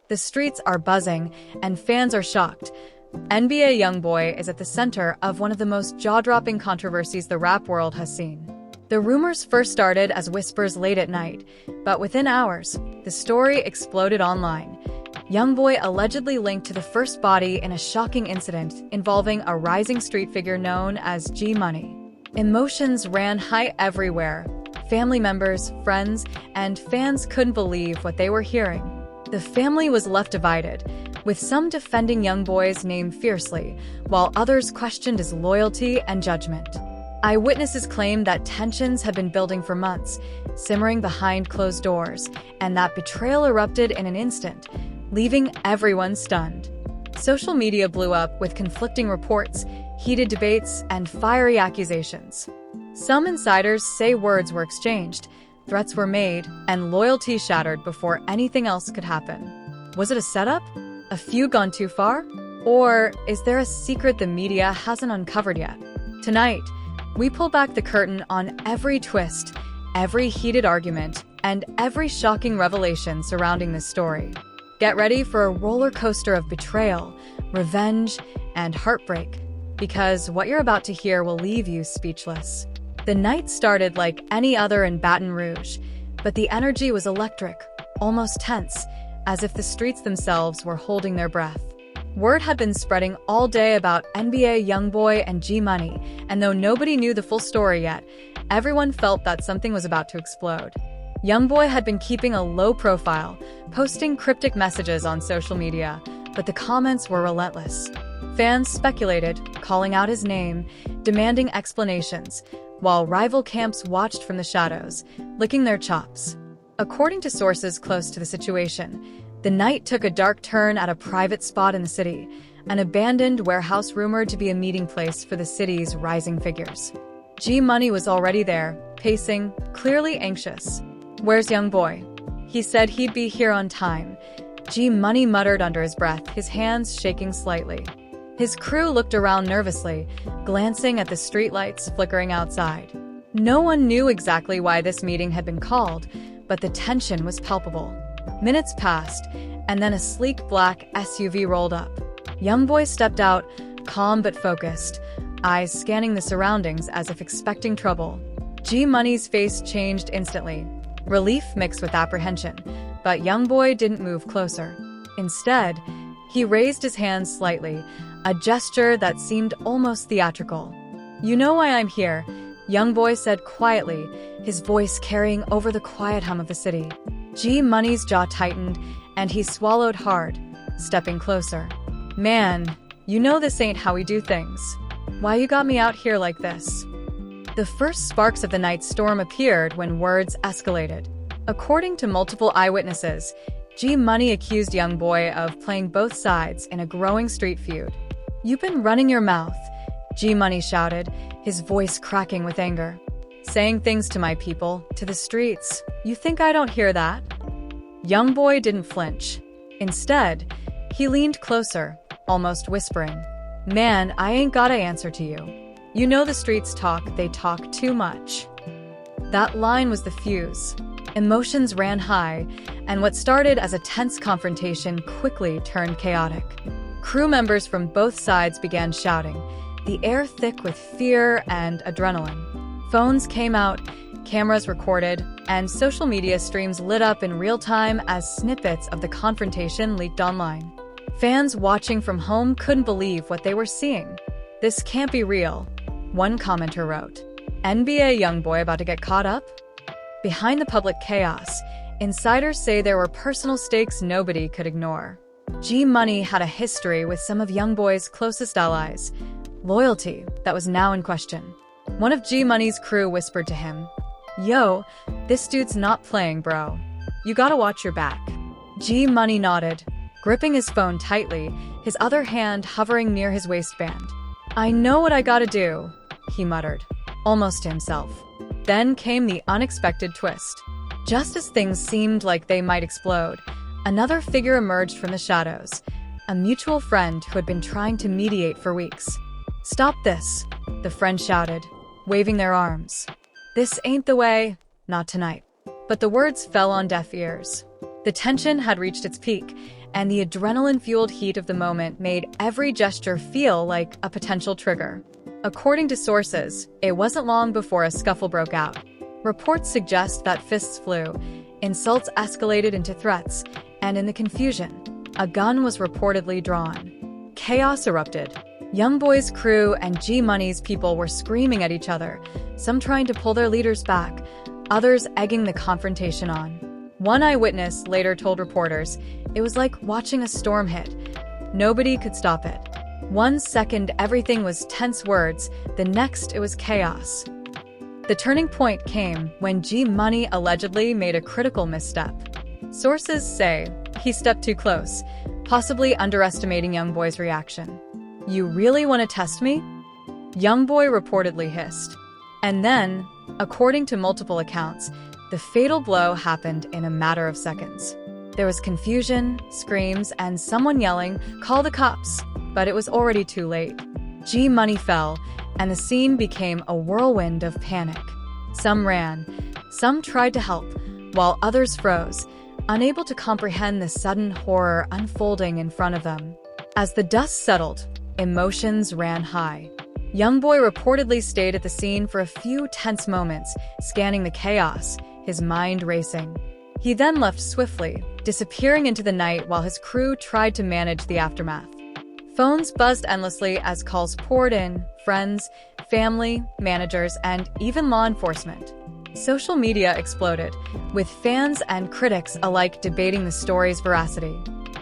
The streets are buzzing, and fans are shocked. NBA YoungBoy is at the center of one of the most jaw-dropping controversies the rap world has seen. The rumors first started as whispers late at night, but within hours, the story exploded online. YoungBoy allegedly linked to the first body in a shocking incident involving a rising street figure known as G-Money. Emotions ran high everywhere. Family members, friends, and fans couldn't believe what they were hearing. The family was left divided, with some defending YoungBoy's name fiercely, while others questioned his loyalty and judgment. Eyewitnesses claimed that tensions had been building for months, simmering behind closed doors, and that betrayal erupted in an instant, leaving everyone stunned. Social media blew up with conflicting reports, heated debates, and fiery accusations. Some insiders say words were exchanged, threats were made, and loyalty shattered before anything else could happen. Was it a setup? A feud gone too far? Or is there a secret the media hasn't uncovered yet? Tonight, we pull back the curtain on every twist, every heated argument, and every shocking revelation surrounding this story. Get ready for a roller coaster of betrayal, revenge, and heartbreak, because what you're about to hear will leave you speechless. The night started like any other in Baton Rouge, but the energy was electric, almost tense, as if the streets themselves were holding their breath. Word had been spreading all day about NBA YoungBoy and G-Money, and though nobody knew the full story yet, everyone felt that something was about to explode. YoungBoy had been keeping a low profile, posting cryptic messages on social media, but the comments were relentless. Fans speculated, calling out his name, demanding explanations, while rival camps watched from the shadows, licking their chops. According to sources close to the situation, the night took a dark turn at a private spot in the city, an abandoned warehouse rumored to be a meeting place for the city's rising figures. G-Money was already there, pacing, clearly anxious. "Where's YoungBoy?" He said he'd be here on time. G-Money muttered under his breath, his hands shaking slightly. His crew looked around nervously, glancing at the streetlights flickering outside. No one knew exactly why this meeting had been called, but the tension was palpable. Minutes passed, and then a sleek black SUV rolled up. YoungBoy stepped out, calm but focused, eyes scanning the surroundings as if expecting trouble. G-Money's face changed instantly, relief mixed with apprehension, but YoungBoy didn't move closer. Instead, he raised his hands slightly, a gesture that seemed almost theatrical. "You know why I'm here," YoungBoy said quietly, his voice carrying over the quiet hum of the city. G-Money's jaw tightened, and he swallowed hard, stepping closer. "Man, you know this ain't how we do things. Why you got me out here like this?" The first sparks of the night storm appeared when words escalated. According to multiple eyewitnesses, G-Money accused YoungBoy of playing both sides in a growing street feud. "You've been running your mouth," G-Money shouted, his voice cracking with anger. "Saying things to my people, to the streets. You think I don't hear that?" YoungBoy didn't flinch. Instead, he leaned closer, almost whispering, "Man, I ain't gotta answer to you. You know the streets talk, they talk too much." That line was the fuse. Emotions ran high, and what started as a tense confrontation quickly turned chaotic. Crew members from both sides began shouting, the air thick with fear and adrenaline. Phones came out, cameras recorded, and social media streams lit up in real time as snippets of the confrontation leaked online. Fans watching from home couldn't believe what they were seeing. "This can't be real," one commenter wrote. "NBA YoungBoy about to get caught up?" Behind the public chaos, insiders say there were personal stakes nobody could ignore. G-Money had a history with some of YoungBoy's closest allies, loyalty that was now in question. One of G-Money's crew whispered to him, "Yo, this dude's not playing, bro. You gotta watch your back." G-Money nodded, gripping his phone tightly, his other hand hovering near his waistband. "I know what I gotta do," he muttered, almost to himself. Then came the unexpected twist. Just as things seemed like they might explode, another figure emerged from the shadows, a mutual friend who had been trying to mediate for weeks. "Stop this," the friend shouted, waving their arms. "This ain't the way, not tonight." But the words fell on deaf ears. The tension had reached its peak, and the adrenaline-fueled heat of the moment made every gesture feel like a potential trigger. According to sources, it wasn't long before a scuffle broke out. Reports suggest that fists flew, insults escalated into threats, and in the confusion, a gun was reportedly drawn. Chaos erupted. YoungBoy's crew and G-Money's people were screaming at each other, some trying to pull their leaders back, others egging the confrontation on. One eyewitness later told reporters, "It was like watching a storm hit. Nobody could stop it. One second everything was tense words, the next it was chaos." The turning point came when G-Money allegedly made a critical misstep. Sources say he stepped too close, possibly underestimating YoungBoy's reaction. "You really want to test me?" YoungBoy reportedly hissed. And then, according to multiple accounts, the fatal blow happened in a matter of seconds. There was confusion, screams, and someone yelling, "Call the cops!" But it was already too late. G-Money fell, and the scene became a whirlwind of panic. Some ran, some tried to help, while others froze, unable to comprehend the sudden horror unfolding in front of them. As the dust settled, emotions ran high. YoungBoy reportedly stayed at the scene for a few tense moments, scanning the chaos, his mind racing. He then left swiftly, disappearing into the night while his crew tried to manage the aftermath. Phones buzzed endlessly as calls poured in, friends, family, managers, and even law enforcement. Social media exploded, with fans and critics alike debating the story's veracity.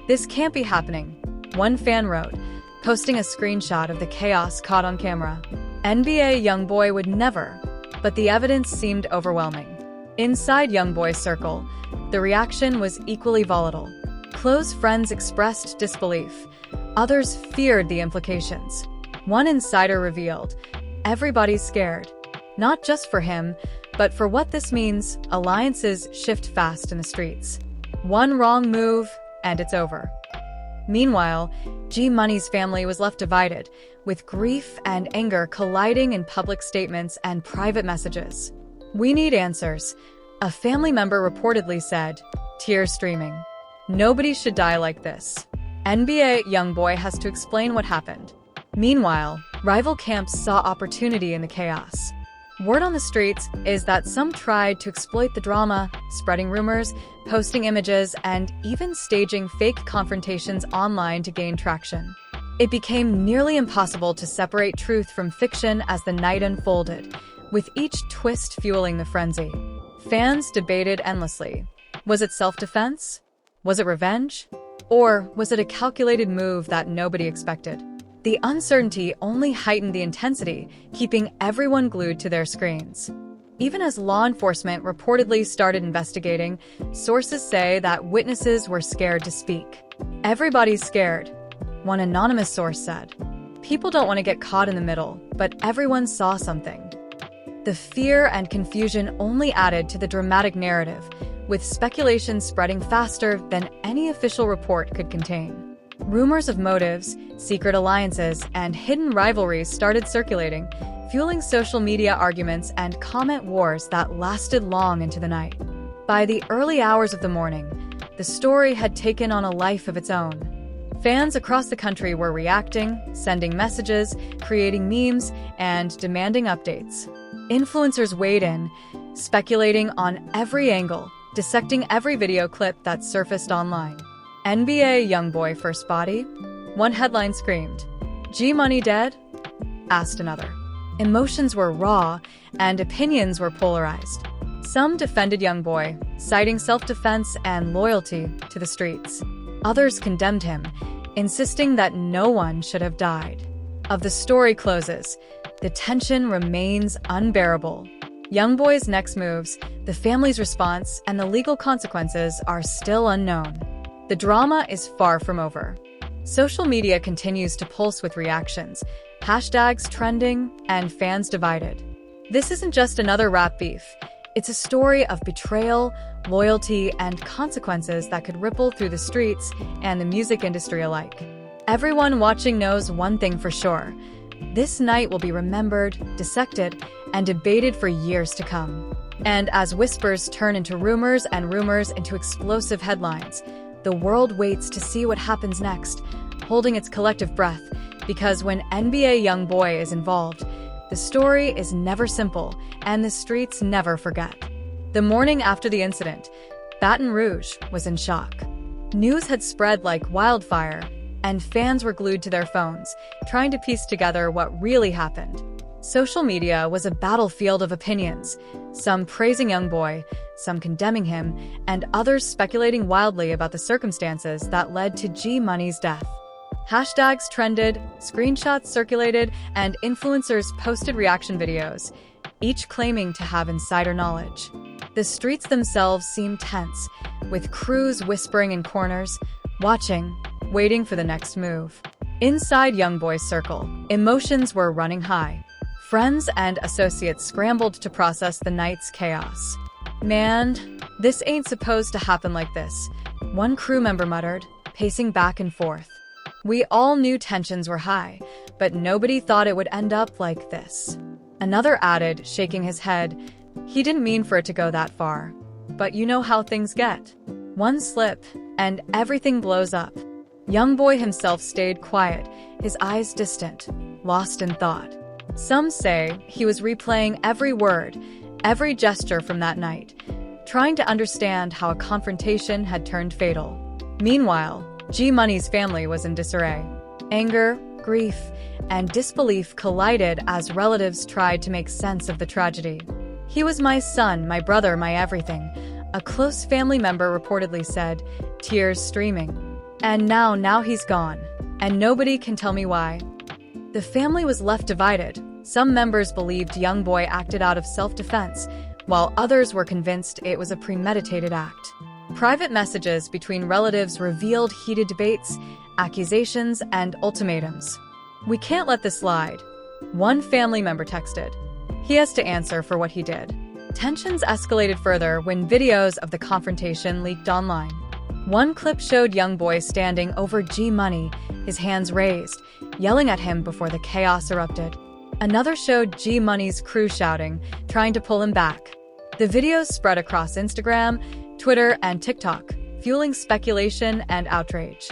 "This can't be happening," one fan wrote, posting a screenshot of the chaos caught on camera. NBA YoungBoy would never, but the evidence seemed overwhelming. Inside YoungBoy's circle, the reaction was equally volatile. Close friends expressed disbelief. Others feared the implications. One insider revealed, "Everybody's scared. Not just for him, but for what this means. Alliances shift fast in the streets. One wrong move, and it's over." Meanwhile, G-Money's family was left divided, with grief and anger colliding in public statements and private messages. "We need answers," a family member reportedly said, tears streaming. "Nobody should die like this. NBA YoungBoy has to explain what happened." Meanwhile, rival camps saw opportunity in the chaos. Word on the streets is that some tried to exploit the drama, spreading rumors, posting images, and even staging fake confrontations online to gain traction. It became nearly impossible to separate truth from fiction as the night unfolded, with each twist fueling the frenzy. Fans debated endlessly. Was it self-defense? Was it revenge? Or was it a calculated move that nobody expected? The uncertainty only heightened the intensity, keeping everyone glued to their screens. Even as law enforcement reportedly started investigating, sources say that witnesses were scared to speak. "Everybody's scared," one anonymous source said. "People don't want to get caught in the middle, but everyone saw something." The fear and confusion only added to the dramatic narrative, with speculation spreading faster than any official report could contain. Rumors of motives, secret alliances, and hidden rivalries started circulating, fueling social media arguments and comment wars that lasted long into the night. By the early hours of the morning, the story had taken on a life of its own. Fans across the country were reacting, sending messages, creating memes, and demanding updates. Influencers weighed in, speculating on every angle, dissecting every video clip that surfaced online. "NBA YoungBoy first body?" One headline screamed. "G-Money dead?" asked another. Emotions were raw, and opinions were polarized. Some defended YoungBoy, citing self-defense and loyalty to the streets. Others condemned him, insisting that no one should have died. As the story closes, the tension remains unbearable. YoungBoy's next moves, the family's response, and the legal consequences are still unknown. The drama is far from over. Social media continues to pulse with reactions, hashtags trending, and fans divided. This isn't just another rap beef. It's a story of betrayal, loyalty, and consequences that could ripple through the streets and the music industry alike. Everyone watching knows one thing for sure. This night will be remembered, dissected, and debated for years to come. And as whispers turn into rumors and rumors into explosive headlines, The world waits to see what happens next, holding its collective breath, because when NBA YoungBoy is involved, the story is never simple and the streets never forget. The morning after the incident, Baton Rouge was in shock. News had spread like wildfire, and fans were glued to their phones, trying to piece together what really happened. Social media was a battlefield of opinions, some praising YoungBoy, some condemning him, and others speculating wildly about the circumstances that led to G Money's death. Hashtags trended, screenshots circulated, and influencers posted reaction videos, each claiming to have insider knowledge. The streets themselves seemed tense, with crews whispering in corners, watching, waiting for the next move. Inside YoungBoy's circle, emotions were running high. Friends and associates scrambled to process the night's chaos. "Man, this ain't supposed to happen like this," one crew member muttered, pacing back and forth. "We all knew tensions were high, but nobody thought it would end up like this." Another added, shaking his head, "He didn't mean for it to go that far. But you know how things get. One slip, and everything blows up." YoungBoy himself stayed quiet, his eyes distant, lost in thought. Some say he was replaying every word, every gesture from that night, trying to understand how a confrontation had turned fatal. Meanwhile, G Money's family was in disarray. Anger, grief, and disbelief collided as relatives tried to make sense of the tragedy. "He was my son, my brother, my everything," a close family member reportedly said, tears streaming. "And now he's gone, and nobody can tell me why." The family was left divided. Some members believed YoungBoy acted out of self-defense, while others were convinced it was a premeditated act. Private messages between relatives revealed heated debates, accusations, and ultimatums. "We can't let this slide," one family member texted. "He has to answer for what he did." Tensions escalated further when videos of the confrontation leaked online. One clip showed YoungBoy standing over G Money, his hands raised, yelling at him before the chaos erupted. Another showed G Money's crew shouting, trying to pull him back. The videos spread across Instagram, Twitter, and TikTok, fueling speculation and outrage.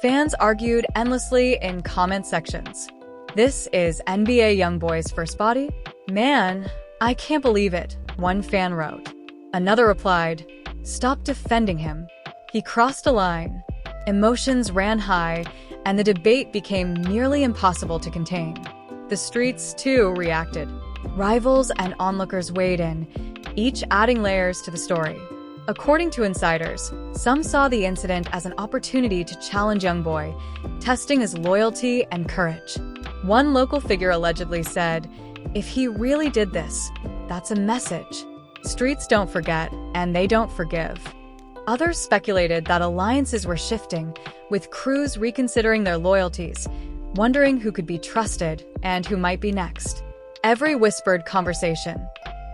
Fans argued endlessly in comment sections. "This is NBA YoungBoy's first body? Man, I can't believe it," one fan wrote. Another replied, "Stop defending him. He crossed a line." Emotions ran high, and the debate became nearly impossible to contain. The streets, too, reacted. Rivals and onlookers weighed in, each adding layers to the story. According to insiders, some saw the incident as an opportunity to challenge YoungBoy, testing his loyalty and courage. One local figure allegedly said, "If he really did this, that's a message. Streets don't forget, and they don't forgive." Others speculated that alliances were shifting, with crews reconsidering their loyalties, wondering who could be trusted and who might be next. Every whispered conversation,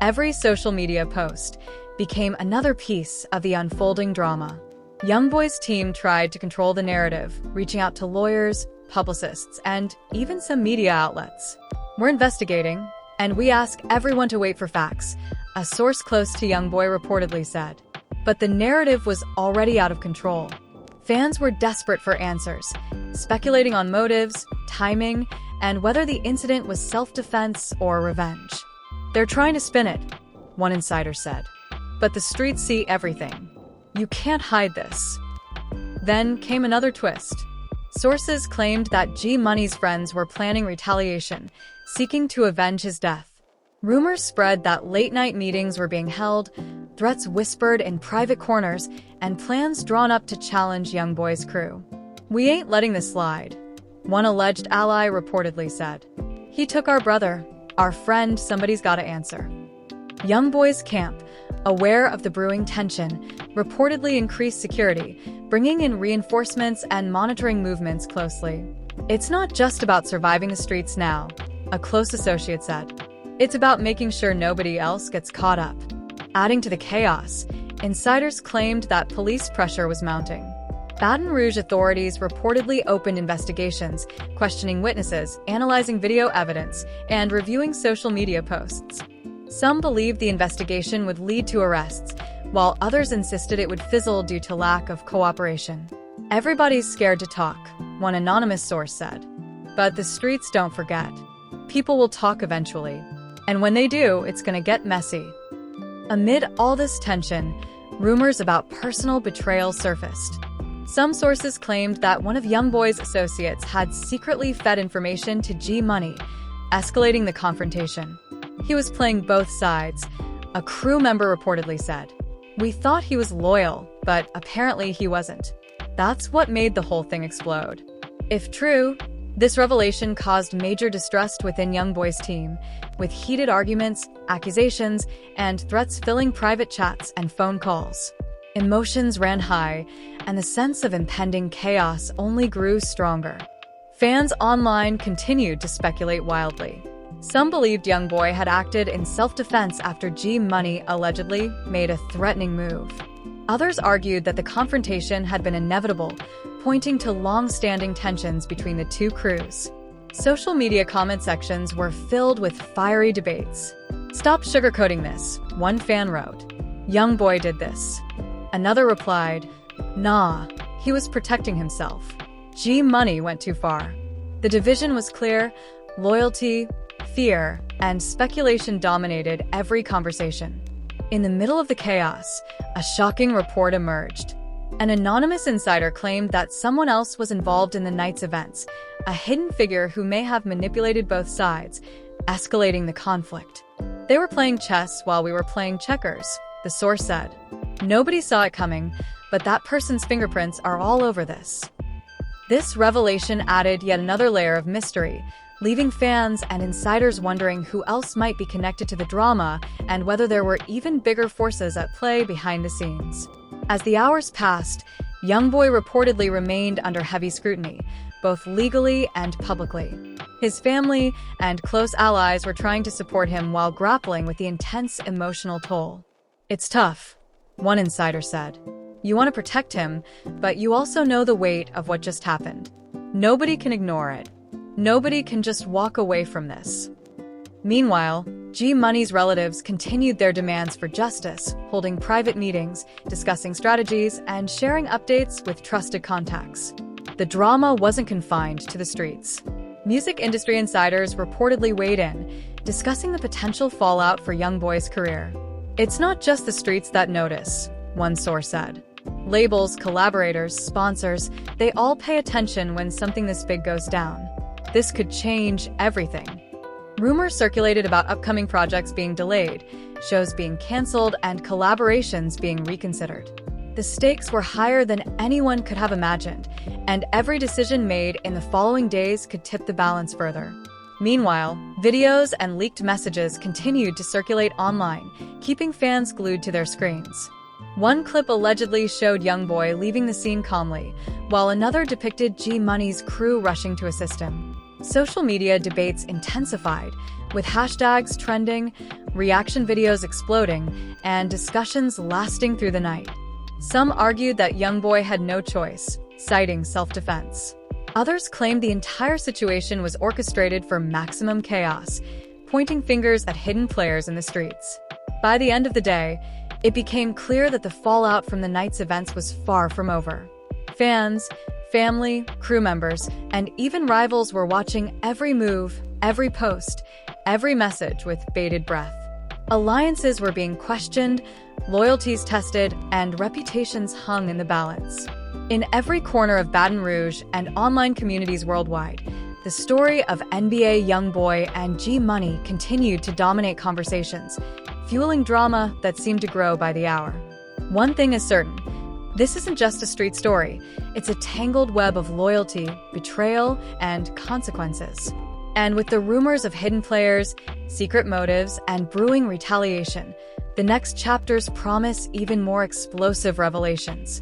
every social media post, became another piece of the unfolding drama. YoungBoy's team tried to control the narrative, reaching out to lawyers, publicists, and even some media outlets. "We're investigating, and we ask everyone to wait for facts," a source close to YoungBoy reportedly said. But the narrative was already out of control. Fans were desperate for answers, speculating on motives, timing, and whether the incident was self-defense or revenge. "They're trying to spin it," one insider said. "But the streets see everything. You can't hide this." Then came another twist. Sources claimed that G Money's friends were planning retaliation, seeking to avenge his death. Rumors spread that late-night meetings were being held, threats whispered in private corners, and plans drawn up to challenge YoungBoy's crew. "We ain't letting this slide," one alleged ally reportedly said. "He took our brother, our friend, somebody's gotta answer." YoungBoy's camp, aware of the brewing tension, reportedly increased security, bringing in reinforcements and monitoring movements closely. "It's not just about surviving the streets now," a close associate said. "It's about making sure nobody else gets caught up." Adding to the chaos, insiders claimed that police pressure was mounting. Baton Rouge authorities reportedly opened investigations, questioning witnesses, analyzing video evidence, and reviewing social media posts. Some believed the investigation would lead to arrests, while others insisted it would fizzle due to lack of cooperation. "Everybody's scared to talk," one anonymous source said. "But the streets don't forget. People will talk eventually. And when they do, it's gonna get messy." Amid all this tension, rumors about personal betrayal surfaced. Some sources claimed that one of YoungBoy's associates had secretly fed information to G Money, escalating the confrontation. "He was playing both sides," a crew member reportedly said. "We thought he was loyal, but apparently he wasn't." That's what made the whole thing explode. If true, this revelation caused major distrust within YoungBoy's team, with heated arguments, accusations, and threats filling private chats and phone calls. Emotions ran high, and the sense of impending chaos only grew stronger. Fans online continued to speculate wildly. Some believed YoungBoy had acted in self-defense after G Money allegedly made a threatening move. Others argued that the confrontation had been inevitable, pointing to long-standing tensions between the two crews. Social media comment sections were filled with fiery debates. "Stop sugarcoating this," one fan wrote. "YoungBoy did this." Another replied, "Nah, he was protecting himself. G Money went too far." The division was clear. Loyalty, fear, and speculation dominated every conversation. In the middle of the chaos, a shocking report emerged. An anonymous insider claimed that someone else was involved in the night's events, a hidden figure who may have manipulated both sides, escalating the conflict. "They were playing chess while we were playing checkers," the source said. "Nobody saw it coming, but that person's fingerprints are all over this." This revelation added yet another layer of mystery, leaving fans and insiders wondering who else might be connected to the drama and whether there were even bigger forces at play behind the scenes. As the hours passed, YoungBoy reportedly remained under heavy scrutiny, both legally and publicly. His family and close allies were trying to support him while grappling with the intense emotional toll. "It's tough," one insider said. "You want to protect him, but you also know the weight of what just happened. Nobody can ignore it. Nobody can just walk away from this." Meanwhile, G Money's relatives continued their demands for justice, holding private meetings, discussing strategies, and sharing updates with trusted contacts. The drama wasn't confined to the streets. Music industry insiders reportedly weighed in, discussing the potential fallout for YoungBoy's career. "It's not just the streets that notice," one source said. "Labels, collaborators, sponsors, they all pay attention when something this big goes down. This could change everything." Rumors circulated about upcoming projects being delayed, shows being canceled, and collaborations being reconsidered. The stakes were higher than anyone could have imagined, and every decision made in the following days could tip the balance further. Meanwhile, videos and leaked messages continued to circulate online, keeping fans glued to their screens. One clip allegedly showed YoungBoy leaving the scene calmly, while another depicted G Money's crew rushing to assist him. Social media debates intensified, with hashtags trending, reaction videos exploding, and discussions lasting through the night. Some argued that YoungBoy had no choice, citing self-defense. Others claimed the entire situation was orchestrated for maximum chaos, pointing fingers at hidden players in the streets. By the end of the day, it became clear that the fallout from the night's events was far from over. Fans, family, crew members, and even rivals were watching every move, every post, every message with bated breath. Alliances were being questioned, loyalties tested, and reputations hung in the balance. In every corner of Baton Rouge and online communities worldwide, the story of NBA YoungBoy and G Money continued to dominate conversations, fueling drama that seemed to grow by the hour. One thing is certain. This isn't just a street story. It's a tangled web of loyalty, betrayal, and consequences. And with the rumors of hidden players, secret motives, and brewing retaliation, the next chapters promise even more explosive revelations.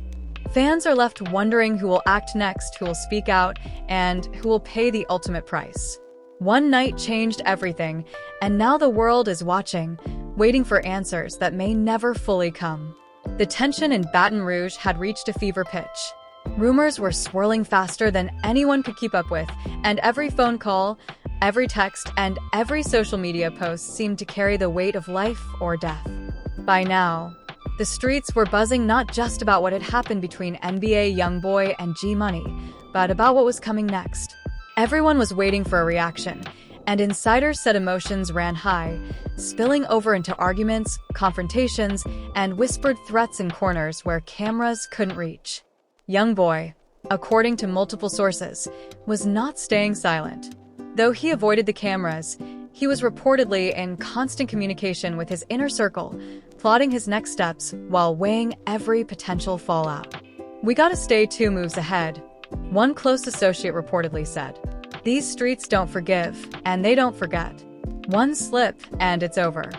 Fans are left wondering who will act next, who will speak out, and who will pay the ultimate price. One night changed everything, and now the world is watching, waiting for answers that may never fully come. The tension in Baton Rouge had reached a fever pitch. Rumors were swirling faster than anyone could keep up with, and every phone call, every text, and every social media post seemed to carry the weight of life or death. By now, The streets were buzzing not just about what had happened between NBA YoungBoy and G-Money, but about what was coming next. Everyone was waiting for a reaction, and insiders said emotions ran high, spilling over into arguments, confrontations, and whispered threats in corners where cameras couldn't reach. YoungBoy, according to multiple sources, was not staying silent. Though he avoided the cameras, he was reportedly in constant communication with his inner circle, plotting his next steps while weighing every potential fallout. "We gotta stay 2 moves ahead," one close associate reportedly said. "These streets don't forgive, and they don't forget. One slip, and it's over."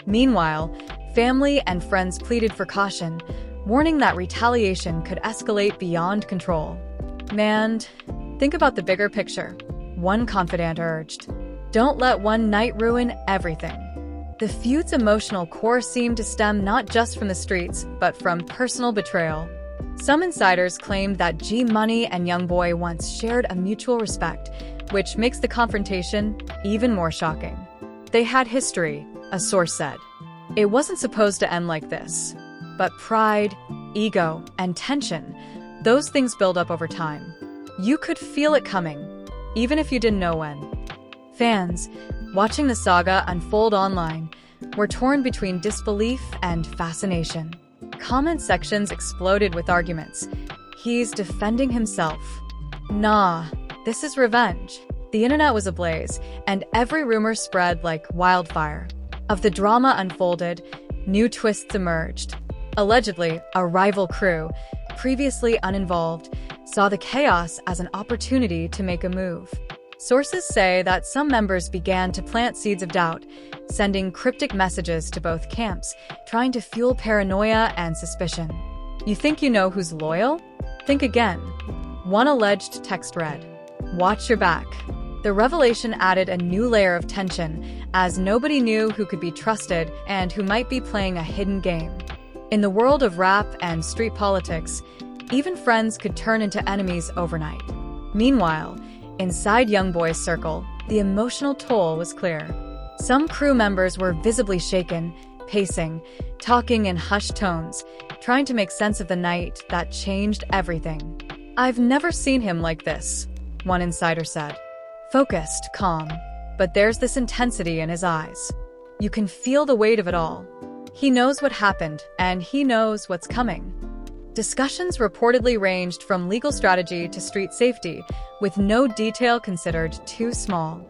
Meanwhile, family and friends pleaded for caution, warning that retaliation could escalate beyond control. "Man, think about the bigger picture," one confidant urged. "Don't let one night ruin everything." The feud's emotional core seemed to stem not just from the streets, but from personal betrayal. Some insiders claimed that G-Money and YoungBoy once shared a mutual respect, which makes the confrontation even more shocking. "They had history," a source said. "It wasn't supposed to end like this." But pride, ego, and tension, those things build up over time. You could feel it coming, even if you didn't know when. Fans, watching the saga unfold online, were torn between disbelief and fascination. Comment sections exploded with arguments. "He's defending himself." "Nah, this is revenge." The internet was ablaze, and every rumor spread like wildfire. As the drama unfolded, new twists emerged. Allegedly, a rival crew, previously uninvolved, saw the chaos as an opportunity to make a move. Sources say that some members began to plant seeds of doubt, sending cryptic messages to both camps, trying to fuel paranoia and suspicion. "You think you know who's loyal? Think again." One alleged text read, "Watch your back." The revelation added a new layer of tension, as nobody knew who could be trusted and who might be playing a hidden game. In the world of rap and street politics, even friends could turn into enemies overnight. Meanwhile, inside YoungBoy's circle, the emotional toll was clear. Some crew members were visibly shaken, pacing, talking in hushed tones, trying to make sense of the night that changed everything. "I've never seen him like this," one insider said. "Focused, calm, but there's this intensity in his eyes. You can feel the weight of it all. He knows what happened, and he knows what's coming." Discussions reportedly ranged from legal strategy to street safety, with no detail considered too small.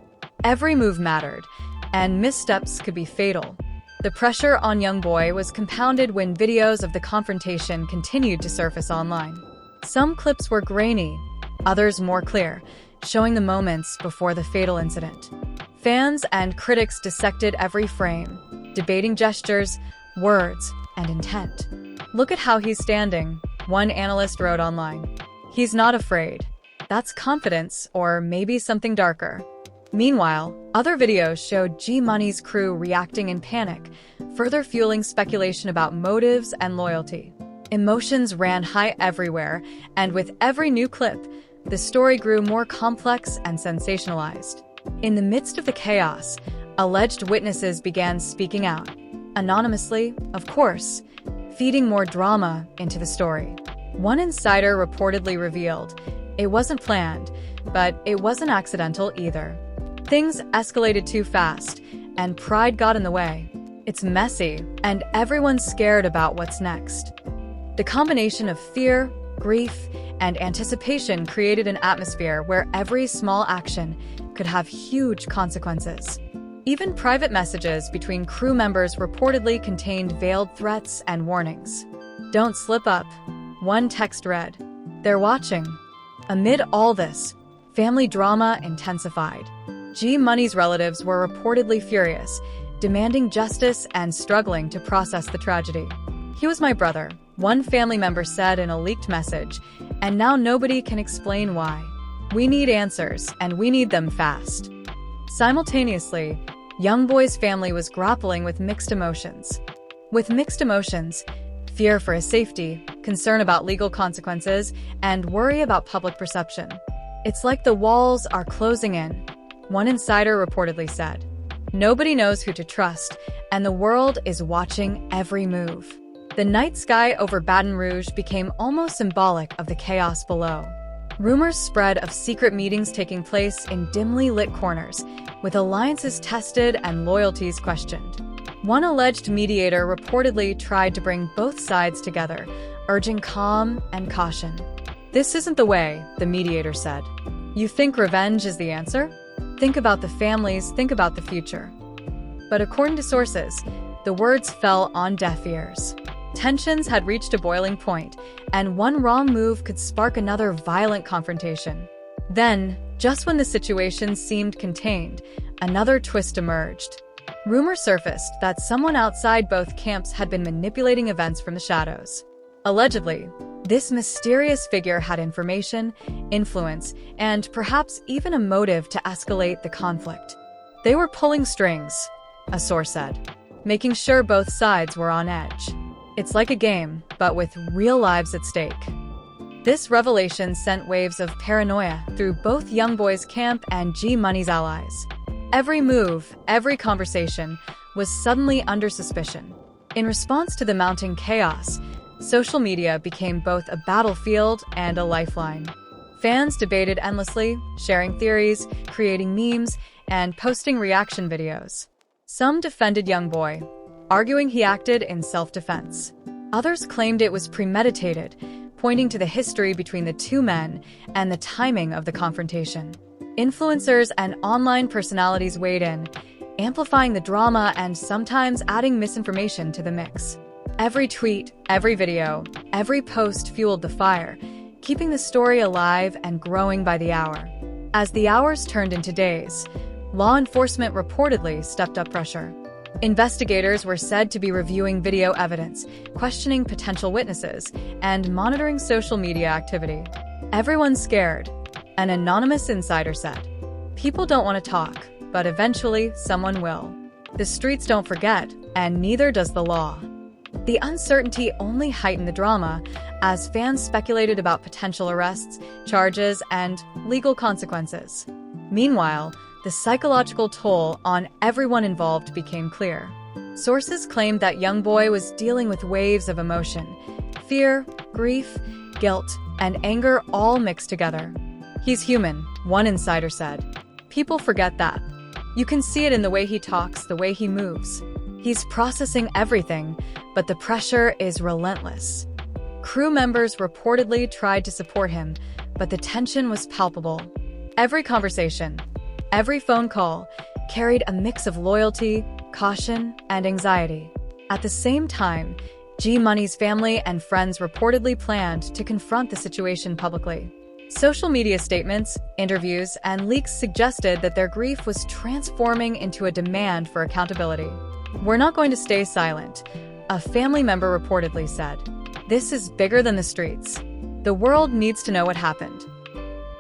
Every move mattered, and missteps could be fatal. The pressure on YoungBoy was compounded when videos of the confrontation continued to surface online. Some clips were grainy, others more clear, showing the moments before the fatal incident. Fans and critics dissected every frame, debating gestures, words, and intent. "Look at how he's standing," one analyst wrote online. "He's not afraid. That's confidence, or maybe something darker." Meanwhile, other videos showed G-Money's crew reacting in panic, further fueling speculation about motives and loyalty. Emotions ran high everywhere, and with every new clip, the story grew more complex and sensationalized. In the midst of the chaos, alleged witnesses began speaking out. Anonymously, of course, feeding more drama into the story. One insider reportedly revealed, "It wasn't planned, but it wasn't accidental either. Things escalated too fast, and pride got in the way. It's messy, and everyone's scared about what's next." The combination of fear, grief, and anticipation created an atmosphere where every small action could have huge consequences. Even private messages between crew members reportedly contained veiled threats and warnings. "Don't slip up," one text read. "They're watching." Amid all this, family drama intensified. G-Money's relatives were reportedly furious, demanding justice and struggling to process the tragedy. "He was my brother," one family member said in a leaked message, "and now nobody can explain why. We need answers, and we need them fast." Simultaneously, YoungBoy's family was grappling with mixed emotions. Fear for his safety, concern about legal consequences, and worry about public perception. "It's like the walls are closing in," one insider reportedly said. "Nobody knows who to trust, and the world is watching every move." The night sky over Baton Rouge became almost symbolic of the chaos below. Rumors spread of secret meetings taking place in dimly lit corners, with alliances tested and loyalties questioned. One alleged mediator reportedly tried to bring both sides together, urging calm and caution. "This isn't the way," the mediator said. "You think revenge is the answer? Think about the families, think about the future." But according to sources, the words fell on deaf ears. Tensions had reached a boiling point, and one wrong move could spark another violent confrontation. Then, just when the situation seemed contained, another twist emerged. Rumors surfaced that someone outside both camps had been manipulating events from the shadows. Allegedly, this mysterious figure had information, influence, and perhaps even a motive to escalate the conflict. "They were pulling strings," a source said, "making sure both sides were on edge. It's like a game, but with real lives at stake." This revelation sent waves of paranoia through both YoungBoy's camp and G Money's allies. Every move, every conversation, was suddenly under suspicion. In response to the mounting chaos, social media became both a battlefield and a lifeline. Fans debated endlessly, sharing theories, creating memes, and posting reaction videos. Some defended YoungBoy, arguing he acted in self-defense. Others claimed it was premeditated, pointing to the history between the two men and the timing of the confrontation. Influencers and online personalities weighed in, amplifying the drama and sometimes adding misinformation to the mix. Every tweet, every video, every post fueled the fire, keeping the story alive and growing by the hour. As the hours turned into days, law enforcement reportedly stepped up pressure. Investigators were said to be reviewing video evidence, questioning potential witnesses, and monitoring social media activity. "Everyone's scared," an anonymous insider said. "People don't want to talk, but eventually someone will. The streets don't forget, and neither does the law." The uncertainty only heightened the drama as fans speculated about potential arrests, charges, and legal consequences. Meanwhile, the psychological toll on everyone involved became clear. Sources claimed that YoungBoy was dealing with waves of emotion: fear, grief, guilt, and anger all mixed together. "He's human," one insider said. "People forget that. You can see it in the way he talks, the way he moves. He's processing everything, but the pressure is relentless." Crew members reportedly tried to support him, but the tension was palpable. Every conversation, every phone call carried a mix of loyalty, caution, and anxiety. At the same time, G Money's family and friends reportedly planned to confront the situation publicly. Social media statements, interviews, and leaks suggested that their grief was transforming into a demand for accountability. "We're not going to stay silent," a family member reportedly said. "This is bigger than the streets. The world needs to know what happened."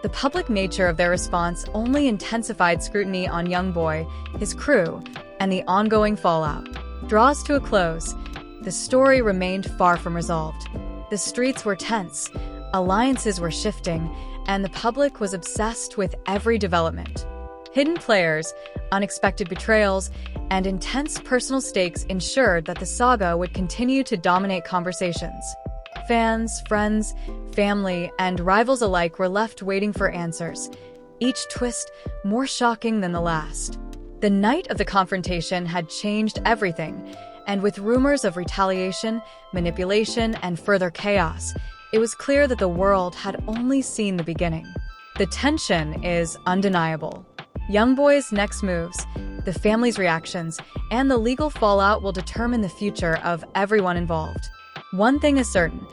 The public nature of their response only intensified scrutiny on YoungBoy, his crew, and the ongoing fallout. Draws to a close, the story remained far from resolved. The streets were tense, alliances were shifting, and the public was obsessed with every development. Hidden players, unexpected betrayals, and intense personal stakes ensured that the saga would continue to dominate conversations. Fans, friends, family, and rivals alike were left waiting for answers, each twist more shocking than the last. The night of the confrontation had changed everything, and with rumors of retaliation, manipulation, and further chaos, it was clear that the world had only seen the beginning. The tension is undeniable. YoungBoy's next moves, the family's reactions, and the legal fallout will determine the future of everyone involved. One thing is certain: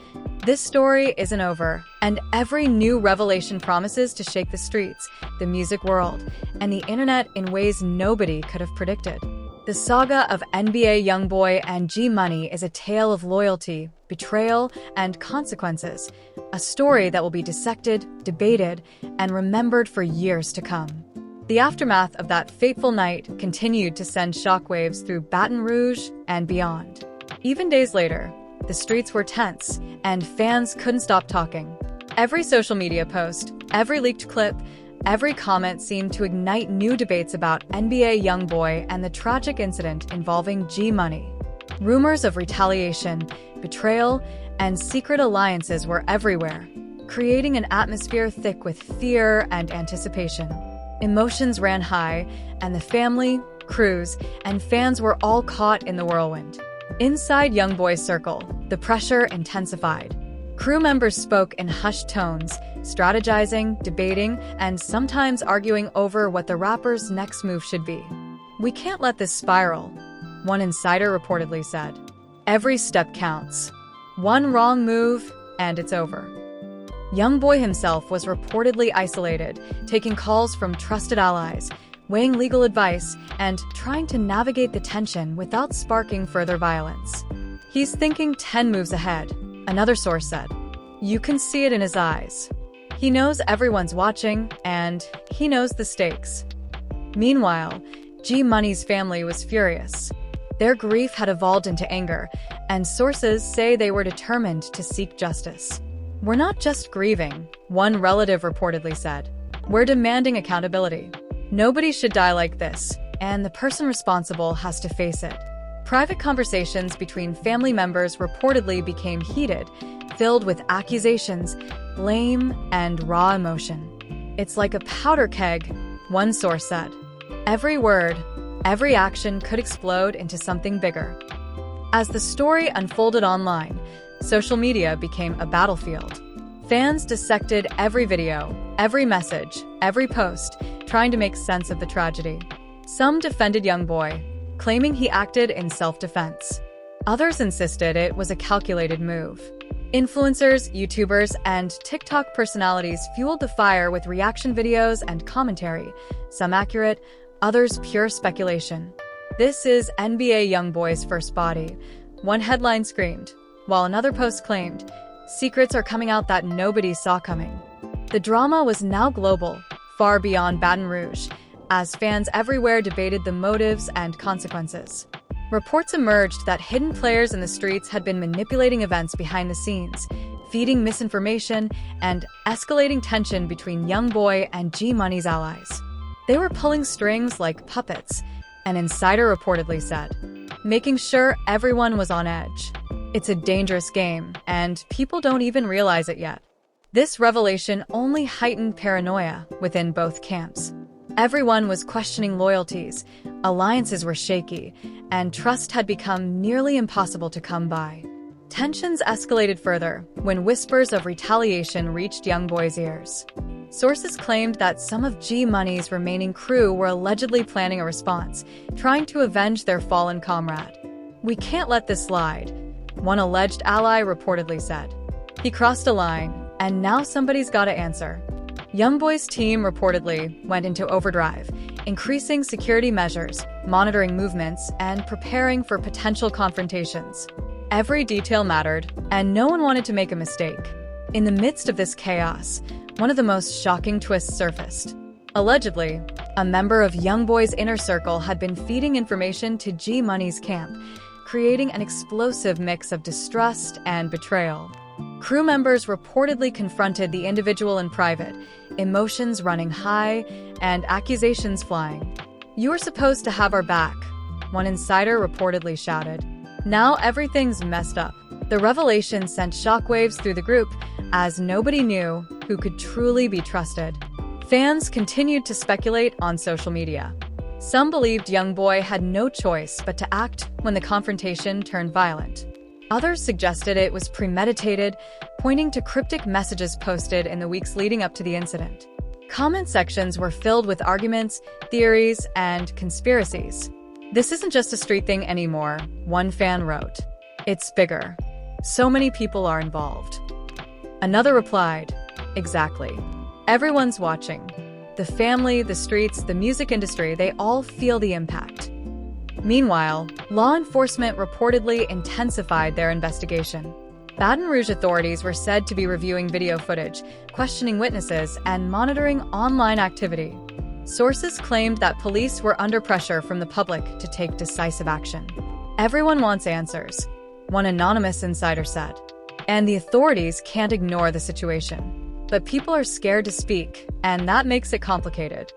this story isn't over, and every new revelation promises to shake the streets, the music world, and the internet in ways nobody could have predicted. The saga of NBA YoungBoy and G Money is a tale of loyalty, betrayal, and consequences, a story that will be dissected, debated, and remembered for years to come. The aftermath of that fateful night continued to send shockwaves through Baton Rouge and beyond. Even days later, the streets were tense, and fans couldn't stop talking. Every social media post, every leaked clip, every comment seemed to ignite new debates about NBA YoungBoy and the tragic incident involving G Money. Rumors of retaliation, betrayal, and secret alliances were everywhere, creating an atmosphere thick with fear and anticipation. Emotions ran high, and the family, crews, and fans were all caught in the whirlwind. Inside YoungBoy's circle, the pressure intensified. Crew members spoke in hushed tones, strategizing, debating, and sometimes arguing over what the rapper's next move should be. "We can't let this spiral," one insider reportedly said. "Every step counts. One wrong move, and it's over." YoungBoy himself was reportedly isolated, taking calls from trusted allies, weighing legal advice, and trying to navigate the tension without sparking further violence. "He's thinking 10 moves ahead," another source said. "You can see it in his eyes. He knows everyone's watching, and he knows the stakes." Meanwhile, G Money's family was furious. Their grief had evolved into anger, and sources say they were determined to seek justice. "We're not just grieving," one relative reportedly said. "We're demanding accountability. Nobody should die like this, and the person responsible has to face it." Private conversations between family members reportedly became heated, filled with accusations, blame, and raw emotion. "It's like a powder keg," one source said. Every word, every action could explode into something bigger. As the story unfolded online, social media became a battlefield. Fans dissected every video, every message, every post, trying to make sense of the tragedy. Some defended YoungBoy, claiming he acted in self-defense. Others insisted it was a calculated move. Influencers, YouTubers, and TikTok personalities fueled the fire with reaction videos and commentary, some accurate, others pure speculation. "This is NBA YoungBoy's first body," one headline screamed, while another post claimed, "Secrets are coming out that nobody saw coming." The drama was now global, far beyond Baton Rouge, as fans everywhere debated the motives and consequences. Reports emerged that hidden players in the streets had been manipulating events behind the scenes, feeding misinformation and escalating tension between YoungBoy and G Money's allies. They were pulling strings like puppets, an insider reportedly said, making sure everyone was on edge. "It's a dangerous game, and people don't even realize it yet." This revelation only heightened paranoia within both camps. Everyone was questioning loyalties, alliances were shaky, and trust had become nearly impossible to come by. Tensions escalated further when whispers of retaliation reached YoungBoy's ears. Sources claimed that some of G Money's remaining crew were allegedly planning a response, trying to avenge their fallen comrade. "We can't let this slide," one alleged ally reportedly said. "He crossed a line, and now somebody's gotta answer." YoungBoy's team reportedly went into overdrive, increasing security measures, monitoring movements, and preparing for potential confrontations. Every detail mattered, and no one wanted to make a mistake. In the midst of this chaos, one of the most shocking twists surfaced. Allegedly, a member of YoungBoy's inner circle had been feeding information to G Money's camp, creating an explosive mix of distrust and betrayal. Crew members reportedly confronted the individual in private, emotions running high and accusations flying. "You were supposed to have our back," one insider reportedly shouted. "Now everything's messed up." The revelation sent shockwaves through the group, as nobody knew who could truly be trusted. Fans continued to speculate on social media. Some believed YoungBoy had no choice but to act when the confrontation turned violent. Others suggested it was premeditated, pointing to cryptic messages posted in the weeks leading up to the incident. Comment sections were filled with arguments, theories, and conspiracies. "This isn't just a street thing anymore," one fan wrote. "It's bigger. So many people are involved." Another replied, "Exactly. Everyone's watching. The family, the streets, the music industry, they all feel the impact." Meanwhile, law enforcement reportedly intensified their investigation. Baton Rouge authorities were said to be reviewing video footage, questioning witnesses, and monitoring online activity. Sources claimed that police were under pressure from the public to take decisive action. "Everyone wants answers," one anonymous insider said. "And the authorities can't ignore the situation. But people are scared to speak, and that makes it complicated."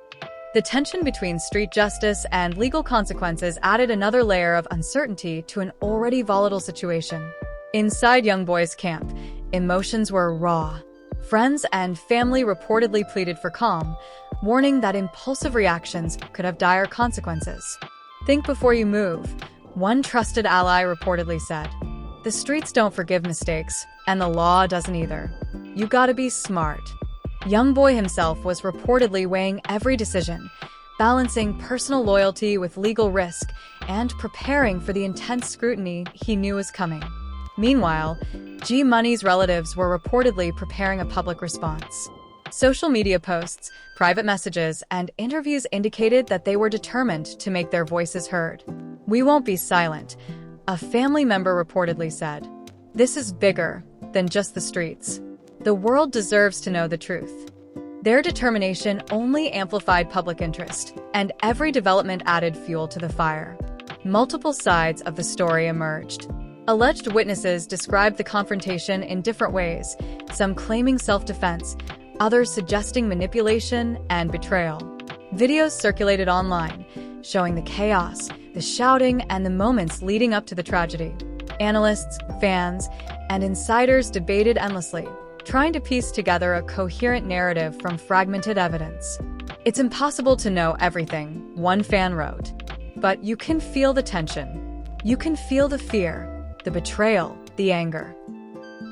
The tension between street justice and legal consequences added another layer of uncertainty to an already volatile situation. Inside YoungBoy's camp, emotions were raw. Friends and family reportedly pleaded for calm, warning that impulsive reactions could have dire consequences. "Think before you move," one trusted ally reportedly said. "The streets don't forgive mistakes, and the law doesn't either. You gotta be smart." YoungBoy himself was reportedly weighing every decision, balancing personal loyalty with legal risk and preparing for the intense scrutiny he knew was coming. Meanwhile, G Money's relatives were reportedly preparing a public response. Social media posts, private messages, and interviews indicated that they were determined to make their voices heard. "We won't be silent," a family member reportedly said. "This is bigger than just the streets. The world deserves to know the truth." Their determination only amplified public interest, and every development added fuel to the fire. Multiple sides of the story emerged. Alleged witnesses described the confrontation in different ways, some claiming self-defense, others suggesting manipulation and betrayal. Videos circulated online, showing the chaos, the shouting, and the moments leading up to the tragedy. Analysts, fans, and insiders debated endlessly, trying to piece together a coherent narrative from fragmented evidence. "It's impossible to know everything," one fan wrote. "But you can feel the tension. You can feel the fear, the betrayal, the anger."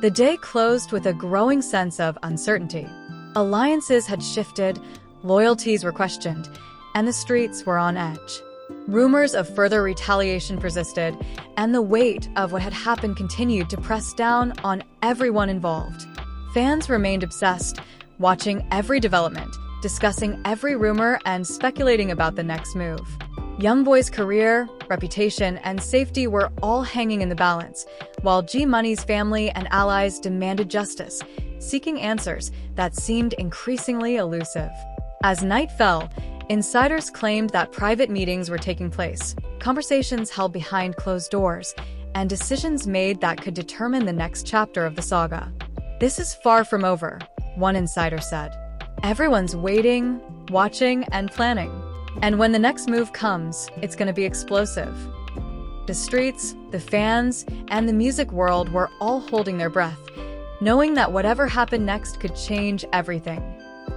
The day closed with a growing sense of uncertainty. Alliances had shifted, loyalties were questioned, and the streets were on edge. Rumors of further retaliation persisted, and the weight of what had happened continued to press down on everyone involved. Fans remained obsessed, watching every development, discussing every rumor, and speculating about the next move. YoungBoy's career, reputation, and safety were all hanging in the balance, while G Money's family and allies demanded justice, seeking answers that seemed increasingly elusive. As night fell, insiders claimed that private meetings were taking place, conversations held behind closed doors, and decisions made that could determine the next chapter of the saga. "This is far from over," one insider said. "Everyone's waiting, watching, and planning. And when the next move comes, it's going to be explosive." The streets, the fans, and the music world were all holding their breath, knowing that whatever happened next could change everything.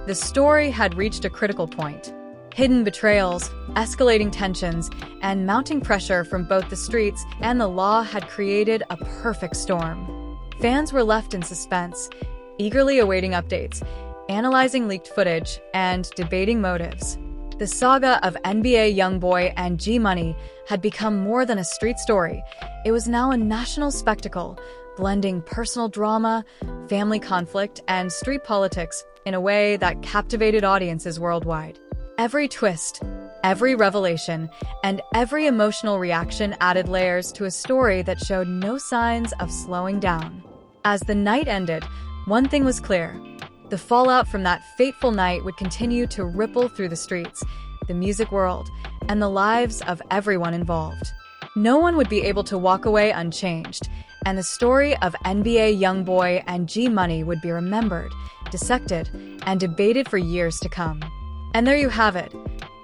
The story had reached a critical point. Hidden betrayals, escalating tensions, and mounting pressure from both the streets and the law had created a perfect storm. Fans were left in suspense, eagerly awaiting updates, analyzing leaked footage, and debating motives. The saga of NBA YoungBoy and G Money had become more than a street story. It was now a national spectacle, blending personal drama, family conflict, and street politics in a way that captivated audiences worldwide. Every twist, every revelation, and every emotional reaction added layers to a story that showed no signs of slowing down. As the night ended, one thing was clear. The fallout from that fateful night would continue to ripple through the streets, the music world, and the lives of everyone involved. No one would be able to walk away unchanged, and the story of NBA YoungBoy and G Money would be remembered, dissected, and debated for years to come. And there you have it.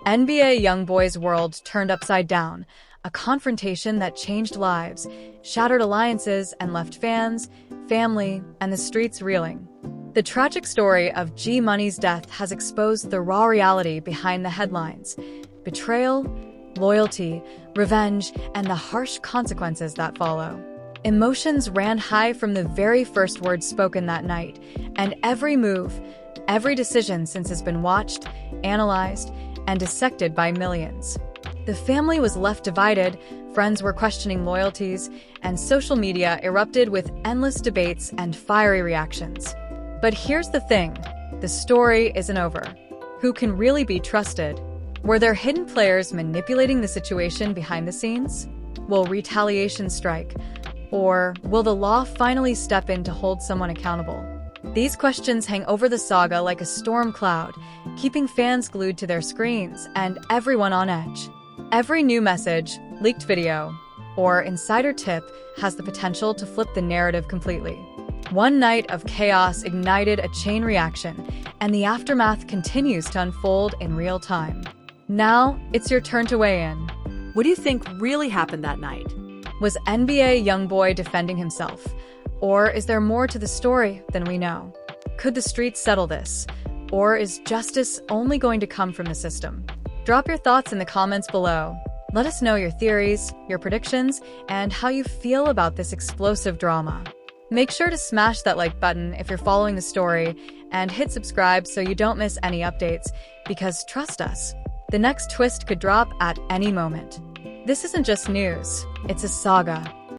NBA YoungBoy's world turned upside down, a confrontation that changed lives, shattered alliances, and left fans, family, and the streets reeling. The tragic story of G Money's death has exposed the raw reality behind the headlines: betrayal, loyalty, revenge, and the harsh consequences that follow. Emotions ran high from the very first words spoken that night, and every move, every decision since has been watched, analyzed, and dissected by millions. The family was left divided, friends were questioning loyalties, and social media erupted with endless debates and fiery reactions. But here's the thing, the story isn't over. Who can really be trusted? Were there hidden players manipulating the situation behind the scenes? Will retaliation strike? Or will the law finally step in to hold someone accountable? These questions hang over the saga like a storm cloud, keeping fans glued to their screens and everyone on edge. Every new message, leaked video, or insider tip has the potential to flip the narrative completely. One night of chaos ignited a chain reaction, and the aftermath continues to unfold in real time. Now, it's your turn to weigh in. What do you think really happened that night? Was NBA YoungBoy defending himself? Or is there more to the story than we know? Could the streets settle this? Or is justice only going to come from the system? Drop your thoughts in the comments below. Let us know your theories, your predictions, and how you feel about this explosive drama. Make sure to smash that like button if you're following the story, and hit subscribe so you don't miss any updates, because trust us, the next twist could drop at any moment. This isn't just news, it's a saga.